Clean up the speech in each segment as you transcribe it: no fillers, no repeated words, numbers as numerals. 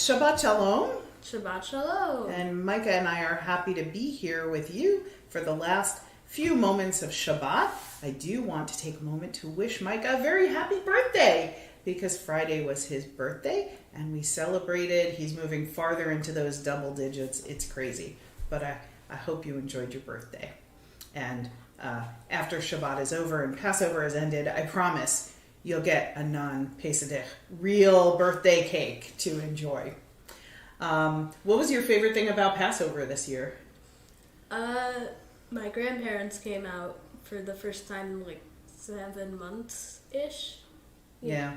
Shabbat Shalom. Shabbat Shalom. And Micah and I are happy to be here with you for the last few moments of Shabbat. I do want to take a moment to wish Micah a very happy birthday because Friday was his birthday and we celebrated. He's moving farther into those double digits. It's crazy. But I hope you enjoyed your birthday. And after Shabbat is over and Passover is ended, I promise you'll get a non-Pesach, real birthday cake to enjoy. What was your favorite thing about Passover this year? My grandparents came out for the first time in like 7 months-ish. Yeah.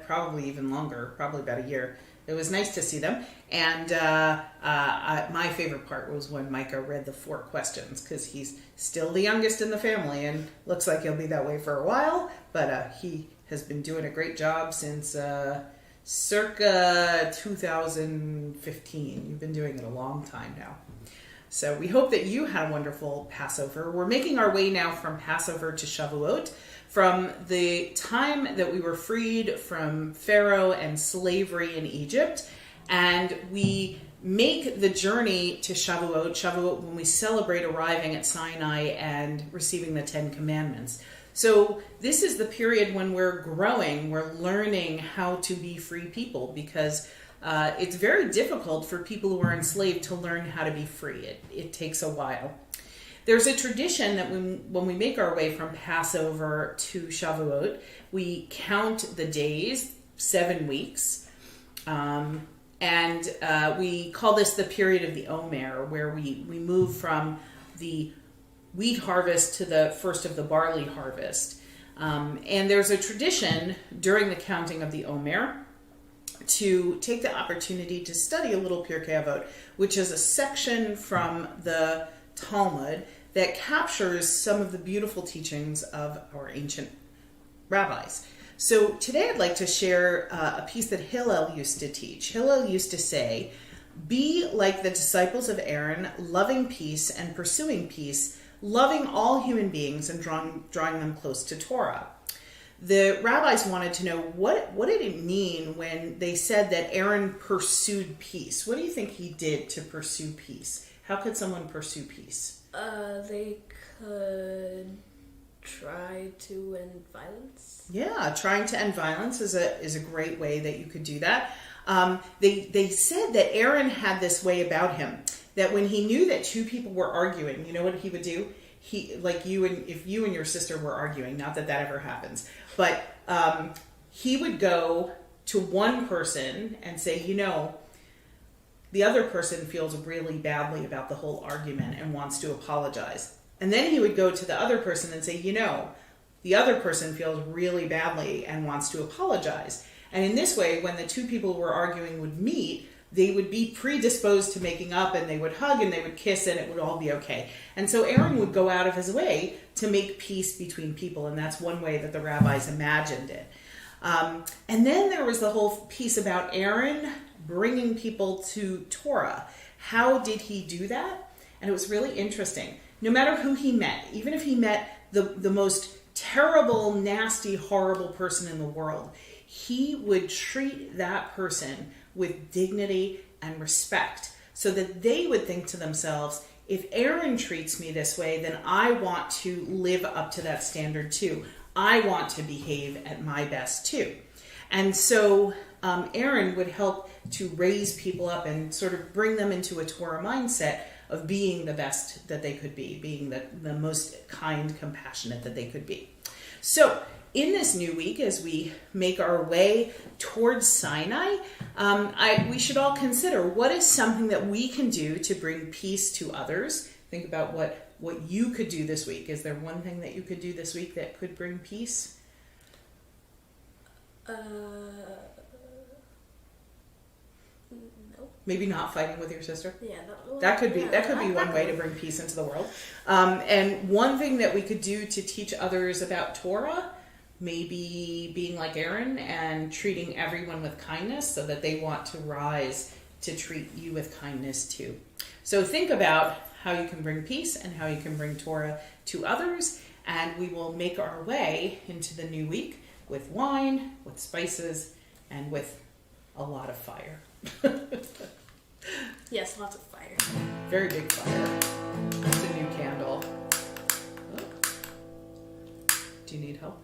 Probably even longer, probably about a year. It was nice to see them. And my favorite part was when Micah read the 4 questions, because he's still the youngest in the family and looks like he'll be that way for a while. But he has been doing a great job since circa 2015. You've been doing it a long time now. So we hope that you had a wonderful Passover. We're making our way now from Passover to Shavuot, from the time that we were freed from Pharaoh and slavery in Egypt. And we make the journey to Shavuot when we celebrate arriving at Sinai and receiving the 10 Commandments. So this is the period when we're growing, we're learning how to be free people, because it's very difficult for people who are enslaved to learn how to be free. It takes a while. There's a tradition that when we make our way from Passover to Shavuot, we count the days, 7 weeks, and we call this the period of the Omer, where we move from the wheat harvest to the first of the barley harvest. And there's a tradition during the counting of the Omer to take the opportunity to study a little Pirkei Avot, which is a section from the Talmud that captures some of the beautiful teachings of our ancient rabbis. So today I'd like to share a piece that Hillel used to teach. Hillel used to say, "Be like the disciples of Aaron, loving peace and pursuing peace, loving all human beings and drawing them close to Torah." The rabbis wanted to know what did it mean when they said that Aaron pursued peace. What do you think he did to pursue peace? How could someone pursue peace? They could try to end violence. Yeah, trying to end violence is a great way that you could do that. They said that Aaron had this way about him, that when he knew that 2 people were arguing, you know what he would do? If you and your sister were arguing, not that ever happens, but he would go to one person and say, the other person feels really badly about the whole argument and wants to apologize. And then he would go to the other person and say, the other person feels really badly and wants to apologize. And in this way, when the 2 people who were arguing would meet, they would be predisposed to making up, and they would hug and they would kiss and it would all be okay. And so Aaron would go out of his way to make peace between people, and that's one way that the rabbis imagined it. And then there was the whole piece about Aaron bringing people to Torah. How did he do that? And it was really interesting. No matter who he met, even if he met the most terrible, nasty, horrible person in the world, he would treat that person with dignity and respect, so that they would think to themselves, if Aaron treats me this way, then I want to live up to that standard too. I want to behave at my best too. And so Aaron would help to raise people up and sort of bring them into a Torah mindset of being the best that they could be, being the most kind, compassionate that they could be. So in this new week, as we make our way towards Sinai, we should all consider what is something that we can do to bring peace to others. Think about what you could do this week. Is there one thing that you could do this week that could bring peace? No. Maybe not fighting with your sister? Yeah, that could be one way to bring peace into the world. And one thing that we could do to teach others about Torah, maybe being like Aaron and treating everyone with kindness so that they want to rise to treat you with kindness too. So think about how you can bring peace and how you can bring Torah to others, and we will make our way into the new week with wine, with spices, and with a lot of fire. Yes, lots of fire. Very big fire. It's a new candle. Oh. Do you need help?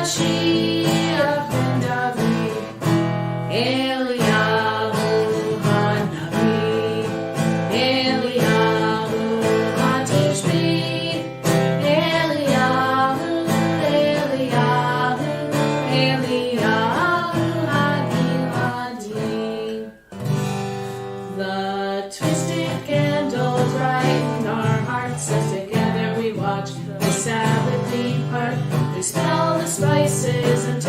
Mashiach ben David. heart. We smell the spices and